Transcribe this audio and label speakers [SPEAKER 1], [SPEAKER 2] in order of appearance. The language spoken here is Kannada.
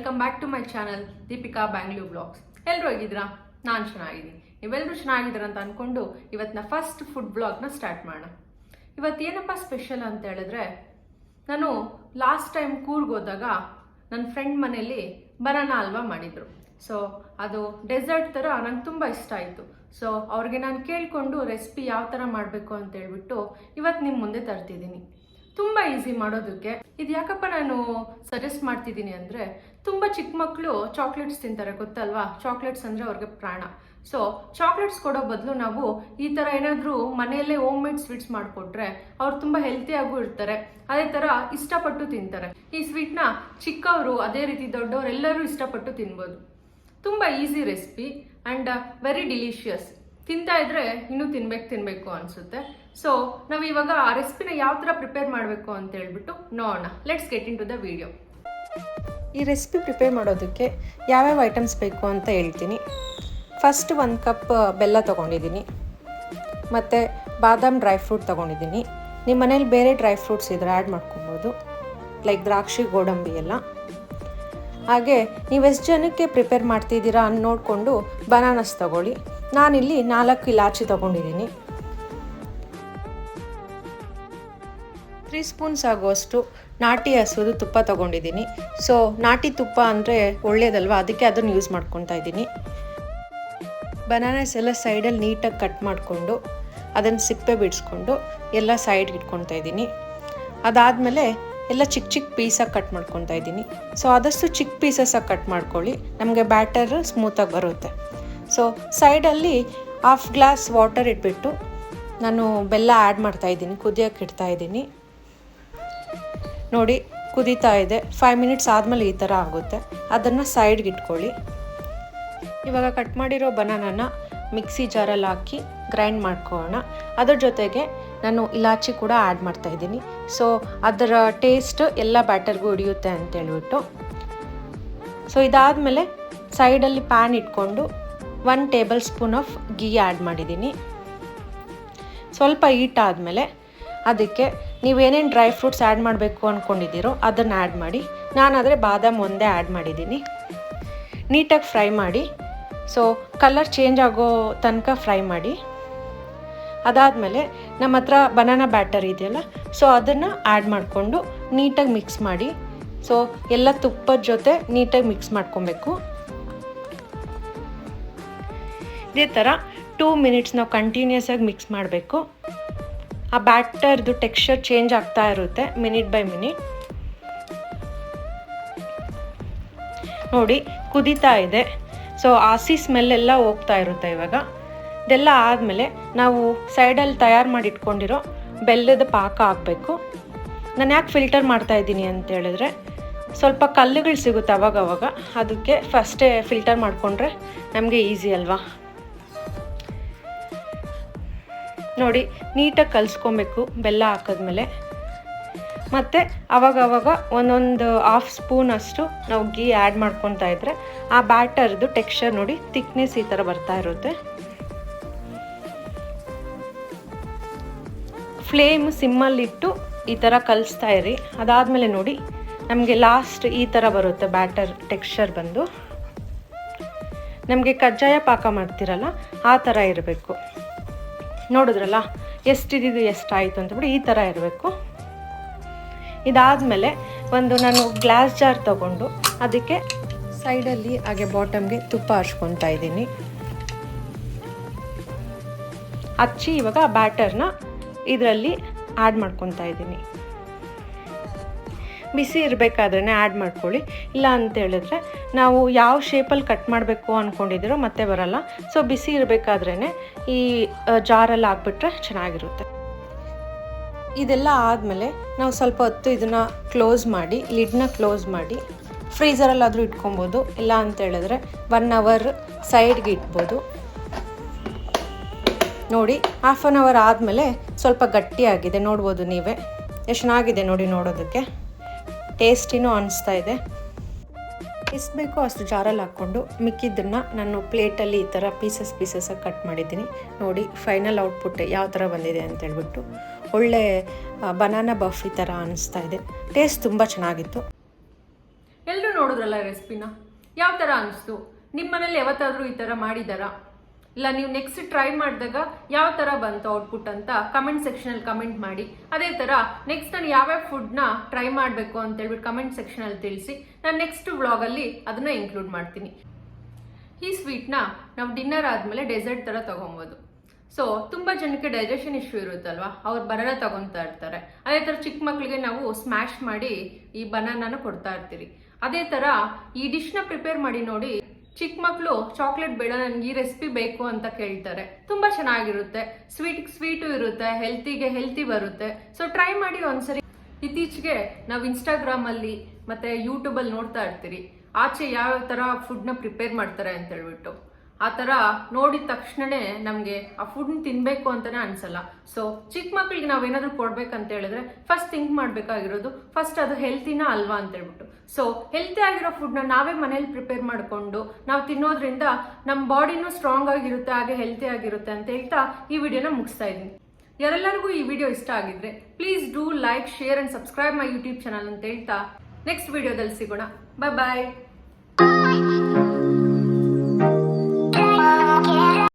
[SPEAKER 1] Welcome back to my channel Deepika Bangalore blogs. ಎಲ್ಲರೂ ಹೇಗಿದ್ದೀರಾ? ನಾನು ಚೆನ್ನಾಗಿದ್ದೀನಿ. ನೀವೆಲ್ಲರೂ ಚೆನ್ನಾಗಿದ್ದೀರಾ ಅಂತ ಅಂದ್ಕೊಂಡು ಇವತ್ತಿನ ಫಸ್ಟ್ ಫುಡ್ ಬ್ಲಾಗ್ನ ಸ್ಟಾರ್ಟ್ ಮಾಡೋಣ. ಇವತ್ತೇನಪ್ಪ ಸ್ಪೆಷಲ್ ಅಂತ ಹೇಳಿದ್ರೆ, ನಾನು ಲಾಸ್ಟ್ ಟೈಮ್ ಕೂರ್ಗ್ ಹೋದಾಗ ನನ್ನ ಫ್ರೆಂಡ್ ಮನೇಲಿ ಬನಾನಾ ಹಲ್ವಾ ಮಾಡಿದರು. ಸೊ ಅದು ಡೆಸರ್ಟ್ ಥರ ನಂಗೆ ತುಂಬ ಇಷ್ಟ ಆಯಿತು. ಸೊ ಅವ್ರಿಗೆ ನಾನು ಕೇಳಿಕೊಂಡು ರೆಸಿಪಿ ಯಾವ ಥರ ಮಾಡಬೇಕು ಅಂತ ಹೇಳ್ಬಿಟ್ಟು ಇವತ್ತು ನಿಮ್ಮ ಮುಂದೆ ತರ್ತಿದ್ದೀನಿ. ತುಂಬ ಈಸಿ ಮಾಡೋದಕ್ಕೆ. ಇದು ಯಾಕಪ್ಪ ನಾನು ಸಜೆಸ್ಟ್ ಮಾಡ್ತಿದ್ದೀನಿ ಅಂದರೆ, ತುಂಬ ಚಿಕ್ಕ ಮಕ್ಕಳು ಚಾಕ್ಲೇಟ್ಸ್ ತಿಂತಾರೆ, ಗೊತ್ತಲ್ವಾ? ಚಾಕ್ಲೇಟ್ಸ್ ಅಂದರೆ ಅವ್ರಿಗೆ ಪ್ರಾಣ. ಸೊ ಚಾಕ್ಲೇಟ್ಸ್ ಕೊಡೋ ಬದಲು ನಾವು ಈ ಥರ ಏನಾದರೂ ಮನೆಯಲ್ಲೇ ಹೋಮ್ ಮೇಡ್ ಸ್ವೀಟ್ಸ್ ಮಾಡಿಕೊಟ್ರೆ ಅವ್ರು ತುಂಬ ಹೆಲ್ತಿಯಾಗೂ ಇರ್ತಾರೆ, ಅದೇ ಥರ ಇಷ್ಟಪಟ್ಟು ತಿಂತಾರೆ. ಈ ಸ್ವೀಟ್ನ ಚಿಕ್ಕವರು ಅದೇ ರೀತಿ ದೊಡ್ಡವರು ಎಲ್ಲರೂ ಇಷ್ಟಪಟ್ಟು ತಿನ್ಬೋದು. ತುಂಬ easy recipe and very delicious. ತಿಂತಾ ಇದ್ರೆ ಇನ್ನೂ ತಿನ್ಬೇಕು ಅನಿಸುತ್ತೆ. ಸೊ ನಾವು ಇವಾಗ ಆ ರೆಸಿಪಿನ ಯಾವ ಥರ ಪ್ರಿಪೇರ್ ಮಾಡಬೇಕು ಅಂತ ಹೇಳ್ಬಿಟ್ಟು ನೋಡೋಣ. Let's get into the video.
[SPEAKER 2] ಈ ರೆಸಿಪಿ ಪ್ರಿಪೇರ್ ಮಾಡೋದಕ್ಕೆ ಯಾವ್ಯಾವ ಐಟಮ್ಸ್ ಬೇಕು ಅಂತ ಹೇಳ್ತೀನಿ. ಫಸ್ಟ್ 1 ಕಪ್ ಬೆಲ್ಲ ತೊಗೊಂಡಿದ್ದೀನಿ, ಮತ್ತು ಬಾದಾಮ್ ಡ್ರೈ ಫ್ರೂಟ್ ತೊಗೊಂಡಿದ್ದೀನಿ. ನಿಮ್ಮ ಮನೇಲಿ ಬೇರೆ ಡ್ರೈ ಫ್ರೂಟ್ಸ್ ಇದ್ರೆ ಆ್ಯಡ್ ಮಾಡ್ಕೊಬೋದು, ಲೈಕ್ ದ್ರಾಕ್ಷಿ, ಗೋಡಂಬಿ ಎಲ್ಲ. ಹಾಗೆ ನೀವು ಎಷ್ಟು ಜನಕ್ಕೆ ಪ್ರಿಪೇರ್ ಮಾಡ್ತಿದ್ದೀರಾ ಅಂತ ನೋಡಿಕೊಂಡು ಬನಾನಸ್ ತೊಗೊಳ್ಳಿ. ನಾನಿಲ್ಲಿ 4 ಇಲಾಚಿ ತೊಗೊಂಡಿದ್ದೀನಿ. 3 ಸ್ಪೂನ್ಸ್ ಆಗುವಷ್ಟು ನಾಟಿ ಹಸುದು ತುಪ್ಪ ತೊಗೊಂಡಿದ್ದೀನಿ. ಸೊ ನಾಟಿ ತುಪ್ಪ ಅಂದರೆ ಒಳ್ಳೆಯದಲ್ವ, ಅದಕ್ಕೆ ಅದನ್ನು ಯೂಸ್ ಮಾಡ್ಕೊತಾ ಇದ್ದೀನಿ. ಬನಾನಸ್ ಎಲ್ಲ ಸೈಡಲ್ಲಿ ನೀಟಾಗಿ ಕಟ್ ಮಾಡಿಕೊಂಡು ಅದನ್ನು ಸಿಪ್ಪೆ ಬಿಡಿಸ್ಕೊಂಡು ಎಲ್ಲ ಸೈಡ್ಗೆ ಇಟ್ಕೊತಾ ಇದ್ದೀನಿ. ಅದಾದಮೇಲೆ ಎಲ್ಲ ಚಿಕ್ಕ ಚಿಕ್ಕ ಪೀಸಾಗಿ ಕಟ್ ಮಾಡ್ಕೊತಾ ಇದ್ದೀನಿ. ಸೊ ಆದಷ್ಟು ಚಿಕ್ಕ ಪೀಸಸ್ಸಾಗಿ ಕಟ್ ಮಾಡ್ಕೊಳ್ಳಿ, ನಮಗೆ ಬ್ಯಾಟರ್ ಸ್ಮೂತಾಗಿ ಬರುತ್ತೆ. ಸೊ ಸೈಡಲ್ಲಿ 1/2 ಗ್ಲಾಸ್ ವಾಟರ್ ಇಟ್ಬಿಟ್ಟು ನಾನು ಬೆಲ್ಲ ಆ್ಯಡ್ ಮಾಡ್ತಾಯಿದ್ದೀನಿ, ಕುದಿಯೋಕ್ಕೆ ಇಡ್ತಾಯಿದ್ದೀನಿ. ನೋಡಿ ಕುದೀತಾ ಇದೆ. 5 ಮಿನಿಟ್ಸ್ ಆದಮೇಲೆ ಈ ಥರ ಆಗುತ್ತೆ. ಅದನ್ನು ಸೈಡ್ಗೆ ಇಟ್ಕೊಳ್ಳಿ. ಇವಾಗ ಕಟ್ ಮಾಡಿರೋ ಬನಾನಾನ ಮಿಕ್ಸಿ ಜಾರಲ್ಲಿ ಹಾಕಿ ಗ್ರೈಂಡ್ ಮಾಡ್ಕೊಳ್ಳೋಣ. ಅದ್ರ ಜೊತೆಗೆ ನಾನು ಇಲಾಚಿ ಕೂಡ ಆ್ಯಡ್ ಮಾಡ್ತಾಯಿದ್ದೀನಿ. ಸೊ ಅದರ ಟೇಸ್ಟ್ ಎಲ್ಲ ಬ್ಯಾಟರ್ಗೂ ಹಿಡಿಯುತ್ತೆ ಅಂತೇಳ್ಬಿಟ್ಟು. ಸೊ ಇದಾದಮೇಲೆ ಸೈಡಲ್ಲಿ ಪ್ಯಾನ್ ಇಟ್ಕೊಂಡು 1 table spoon of ghee add ಮಾಡಿದ್ದೀನಿ. ಸ್ವಲ್ಪ ಹೀಟ್ ಆದಮೇಲೆ ಅದಕ್ಕೆ ನೀವೇನೇನು ಡ್ರೈ ಫ್ರೂಟ್ಸ್ ಆ್ಯಡ್ ಮಾಡಬೇಕು ಅಂದ್ಕೊಂಡಿದ್ದೀರೋ ಅದನ್ನು ಆ್ಯಡ್ ಮಾಡಿ. ನಾನಾದರೆ ಬಾದಾಮ್ ಒಂದೇ ಆ್ಯಡ್ ಮಾಡಿದ್ದೀನಿ. ನೀಟಾಗಿ ಫ್ರೈ ಮಾಡಿ. ಸೊ ಕಲರ್ ಚೇಂಜ್ ಆಗೋ ತನಕ ಫ್ರೈ ಮಾಡಿ. ಅದಾದಮೇಲೆ ನಮ್ಮ ಹತ್ರ ಬನಾನಾ ಬ್ಯಾಟರ್ ಇದೆಯಲ್ಲ, ಸೊ ಅದನ್ನು ಆ್ಯಡ್ ಮಾಡಿಕೊಂಡು ನೀಟಾಗಿ ಮಿಕ್ಸ್ ಮಾಡಿ. ಸೊ ಎಲ್ಲ ತುಪ್ಪದ ಜೊತೆ ನೀಟಾಗಿ ಮಿಕ್ಸ್ ಮಾಡ್ಕೊಬೇಕು. ಇದೇ ಥರ 2 ಮಿನಿಟ್ಸ್ ನಾವು ಕಂಟಿನ್ಯೂಸ್ ಆಗಿ ಮಿಕ್ಸ್ ಮಾಡಬೇಕು. ಆ ಬ್ಯಾಟರ್ದು ಟೆಕ್ಸ್ಚರ್ ಚೇಂಜ್ ಆಗ್ತಾ ಇರುತ್ತೆ ಮಿನಿಟ್ ಬೈ ಮಿನಿಟ್. ನೋಡಿ ಕುದೀತಾ ಇದೆ. ಸೊ ಹಸಿ ಸ್ಮೆಲ್ಲೆಲ್ಲ ಹೋಗ್ತಾ ಇರುತ್ತೆ ಇವಾಗ. ಇದೆಲ್ಲ ಆದಮೇಲೆ ನಾವು ಸೈಡಲ್ಲಿ ತಯಾರು ಮಾಡಿ ಇಟ್ಕೊಂಡಿರೋ ಬೆಲ್ಲದ ಪಾಕ ಹಾಕಬೇಕು. ನಾನು ಯಾಕೆ ಫಿಲ್ಟರ್ ಮಾಡ್ತಾಯಿದ್ದೀನಿ ಅಂತ ಹೇಳಿದ್ರೆ, ಸ್ವಲ್ಪ ಕಲ್ಲುಗಳು ಸಿಗುತ್ತೆ ಅವಾಗವಾಗ, ಅದಕ್ಕೆ ಫಸ್ಟೇ ಫಿಲ್ಟರ್ ಮಾಡಿಕೊಂಡ್ರೆ ನಮಗೆ ಈಸಿ ಅಲ್ವಾ. ನೋಡಿ ನೀಟಾಗಿ ಕಲಿಸ್ಕೊಬೇಕು ಬೆಲ್ಲ ಹಾಕಿದ್ಮೇಲೆ. ಮತ್ತು ಆವಾಗವಾಗ ಒಂದೊಂದು 1/2 ಸ್ಪೂನ್ ಅಷ್ಟು ನಾವು ಗೀ ಆ್ಯಡ್ ಮಾಡ್ಕೊತಾ ಇದ್ದರೆ ಆ ಬ್ಯಾಟರ್ದು ಟೆಕ್ಸ್ಚರ್ ನೋಡಿ ಥಿಕ್ನೆಸ್ ಈ ಥರ ಬರ್ತಾ ಇರುತ್ತೆ. ಫ್ಲೇಮ್ ಸಿಮ್ಮಲ್ಲಿಟ್ಟು ಈ ಥರ ಕಲಿಸ್ತಾ ಇರಿ. ಅದಾದಮೇಲೆ ನೋಡಿ ನಮಗೆ ಲಾಸ್ಟ್ ಈ ಥರ ಬರುತ್ತೆ ಬ್ಯಾಟರ್ ಟೆಕ್ಸ್ಚರ್ ಬಂದು. ನಮಗೆ ಕಜ್ಜಾಯ ಪಾಕ ಮಾಡ್ತಿರಲ್ಲ ಆ ಥರ ಇರಬೇಕು. ನೋಡಿದ್ರಲ್ಲ ಎಷ್ಟಿದ್ದು ಎಷ್ಟಾಯಿತು ಅಂತಬಿಟ್ಟು ಈ ಥರ ಇರಬೇಕು. ಇದಾದಮೇಲೆ ನಾನು ಗ್ಲಾಸ್ ಜಾರ್ ತೊಗೊಂಡು ಅದಕ್ಕೆ ಸೈಡಲ್ಲಿ ಹಾಗೆ ಬಾಟಮ್ಗೆ ತುಪ್ಪ ಹಚ್ಕೊತಾ ಇದ್ದೀನಿ. ಹಚ್ಚಿ ಇವಾಗ ಬ್ಯಾಟರ್ನ ಇದರಲ್ಲಿ ಆ್ಯಡ್ ಮಾಡ್ಕೊತಾ ಇದ್ದೀನಿ. ಬಿಸಿ ಇರಬೇಕಾದ್ರೇ ಆ್ಯಡ್ ಮಾಡ್ಕೊಳ್ಳಿ, ಇಲ್ಲ ಅಂತ ಹೇಳಿದ್ರೆ ನಾವು ಯಾವ ಶೇಪಲ್ಲಿ ಕಟ್ ಮಾಡಬೇಕು ಅಂದ್ಕೊಂಡಿದ್ದೀರೋ ಮತ್ತೆ ಬರಲ್ಲ. ಸೊ ಬಿಸಿ ಇರಬೇಕಾದ್ರೇ ಈ ಜಾರಲ್ಲಿ ಹಾಕ್ಬಿಟ್ರೆ ಚೆನ್ನಾಗಿರುತ್ತೆ. ಇದೆಲ್ಲ ಆದಮೇಲೆ ನಾವು ಸ್ವಲ್ಪ ಹೊತ್ತು ಇದನ್ನು ಕ್ಲೋಸ್ ಮಾಡಿ, ಲಿಡ್ನ ಕ್ಲೋಸ್ ಮಾಡಿ ಫ್ರೀಝರಲ್ಲಾದರೂ ಇಟ್ಕೊಬೋದು, ಇಲ್ಲ ಅಂತ ಹೇಳಿದ್ರೆ 1 ಅವರ್ ಸೈಡ್ಗೆ ಇಟ್ಬೋದು. ನೋಡಿ 1/2 ಅವರ್ ಆದಮೇಲೆ ಸ್ವಲ್ಪ ಗಟ್ಟಿಯಾಗಿದೆ, ನೋಡ್ಬೋದು ನೀವೇ ಎಷ್ಟು ಚೆನ್ನಾಗಿದೆ ನೋಡಿ ನೋಡೋದಕ್ಕೆ. ಟೇಸ್ಟಿನೂ ಅನಿಸ್ತಾ ಇದೆ. ಎಷ್ಟು ಬೇಕೋ ಅಷ್ಟು ಜಾರಲ್ಲಿ ಹಾಕ್ಕೊಂಡು ಮಿಕ್ಕಿದ್ದನ್ನು ನಾನು ಪ್ಲೇಟಲ್ಲಿ ಈ ಥರ ಪೀಸಸ್ಸಾಗಿ ಕಟ್ ಮಾಡಿದ್ದೀನಿ. ನೋಡಿ ಫೈನಲ್ ಔಟ್ಪುಟ್ ಯಾವ ಥರ ಬಂದಿದೆ ಅಂತೇಳ್ಬಿಟ್ಟು ಒಳ್ಳೆ ಬನಾನಾ ಬಫಿ ಥರ ಅನಿಸ್ತಾ ಇದೆ. ಟೇಸ್ಟ್ ತುಂಬ ಚೆನ್ನಾಗಿತ್ತು.
[SPEAKER 1] ಎಲ್ಲರೂ ನೋಡಿದ್ರಲ್ಲ ನೋಡಿದ್ರಲ್ಲ ರೆಸಿಪಿನ, ಯಾವ ಥರ ಅನಿಸ್ತು? ನಿಮ್ಮ ಮನೇಲಿ ಯಾವತ್ತಾದರೂ ಈ ಥರ ಮಾಡಿದಾರಾ? ಇಲ್ಲ ನೀವು ನೆಕ್ಸ್ಟ್ ಟ್ರೈ ಮಾಡಿದಾಗ ಯಾವ ಥರ ಬಂತು ಔಟ್ಪುಟ್ ಅಂತ ಕಮೆಂಟ್ ಸೆಕ್ಷನಲ್ಲಿ ಕಮೆಂಟ್ ಮಾಡಿ. ಅದೇ ಥರ ನೆಕ್ಸ್ಟ್ ನಾನು ಯಾವ್ಯಾವ ಫುಡ್ನ ಟ್ರೈ ಮಾಡಬೇಕು ಅಂತ ಹೇಳ್ಬಿಟ್ಟು ಕಮೆಂಟ್ ಸೆಕ್ಷನಲ್ಲಿ ತಿಳಿಸಿ. ನಾನು ನೆಕ್ಸ್ಟ್ ವ್ಲಾಗಲ್ಲಿ ಅದನ್ನು ಇನ್ಕ್ಲೂಡ್ ಮಾಡ್ತೀನಿ. ಈ ಸ್ವೀಟ್ನ ನಾವು ಡಿನ್ನರ್ ಆದಮೇಲೆ ಡೆಸರ್ಟ್ ಥರ ತೊಗೊಬೋದು. ಸೊ ತುಂಬ ಜನಕ್ಕೆ ಡೈಜೆಷನ್ ಇಶ್ಯೂ ಇರುತ್ತಲ್ವಾ, ಅವ್ರು ಬನಾನ ತಗೊತಾ ಇರ್ತಾರೆ. ಅದೇ ಥರ ಚಿಕ್ಕ ಮಕ್ಕಳಿಗೆ ನಾವು ಸ್ಮ್ಯಾಶ್ ಮಾಡಿ ಈ ಬನಾನಾನ ಕೊಡ್ತಾ ಇರ್ತೀರಿ. ಅದೇ ಥರ ಈ ಡಿಶ್ನ ಪ್ರಿಪೇರ್ ಮಾಡಿ ನೋಡಿ. ಚಿಕ್ಕ ಮಕ್ಕಳು ಚಾಕ್ಲೇಟ್ ಬೇಡ, ನನಗೆ ಈ ರೆಸಿಪಿ ಬೇಕು ಅಂತ ಕೇಳ್ತಾರೆ. ತುಂಬ ಚೆನ್ನಾಗಿರುತ್ತೆ, ಸ್ವೀಟು ಇರುತ್ತೆ, ಹೆಲ್ತಿಗೆ ಹೆಲ್ತಿ ಬರುತ್ತೆ. ಸೊ ಟ್ರೈ ಮಾಡಿ ಒಂದ್ಸರಿ. ಇತ್ತೀಚೆಗೆ ನಾವು ಇನ್ಸ್ಟಾಗ್ರಾಮಲ್ಲಿ ಮತ್ತು ಯೂಟ್ಯೂಬಲ್ಲಿ ನೋಡ್ತಾ ಇರ್ತೀರಿ ಆಚೆ ಯಾವ ಥರ ಫುಡ್ನ ಪ್ರಿಪೇರ್ ಮಾಡ್ತಾರೆ ಅಂತ ಹೇಳ್ಬಿಟ್ಟು. ಆ ಥರ ನೋಡಿದ ತಕ್ಷಣವೇ ನಮಗೆ ಆ ಫುಡ್ನ ತಿನ್ನಬೇಕು ಅಂತಲೇ ಅನಿಸಲ್ಲ. ಸೊ ಚಿಕ್ಕ ಮಕ್ಕಳಿಗೆ ನಾವೇನಾದರೂ ಕೊಡ್ಬೇಕಂತ ಹೇಳಿದ್ರೆ ಫಸ್ಟ್ ಥಿಂಕ್ ಮಾಡಬೇಕಾಗಿರೋದು ಫಸ್ಟ್ ಅದು ಹೆಲ್ತಿನ ಅಲ್ವಾ ಅಂತ ಹೇಳ್ಬಿಟ್ಟು. ಸೊ ಹೆಲ್ತಿ ಆಗಿರೋ ಫುಡ್ನ ನಾವೇ ಮನೇಲಿ ಪ್ರಿಪೇರ್ ಮಾಡಿಕೊಂಡು ನಾವು ತಿನ್ನೋದ್ರಿಂದ ನಮ್ಮ ಬಾಡಿನೂ ಸ್ಟ್ರಾಂಗ್ ಆಗಿರುತ್ತೆ, ಹಾಗೆ ಹೆಲ್ತಿ ಆಗಿರುತ್ತೆ ಅಂತ ಹೇಳ್ತಾ ಈ ವಿಡಿಯೋನ ಮುಗಿಸ್ತಾ ಇದ್ದೀನಿ. ಯಾರೆಲ್ಲರಿಗೂ ಈ ವಿಡಿಯೋ ಇಷ್ಟ ಆಗಿದ್ರೆ please do like, share and subscribe my YouTube channel ಅಂತ ಹೇಳ್ತಾ ನೆಕ್ಸ್ಟ್ ವಿಡಿಯೋದಲ್ಲಿ ಸಿಗೋಣ. ಬಾಯ್.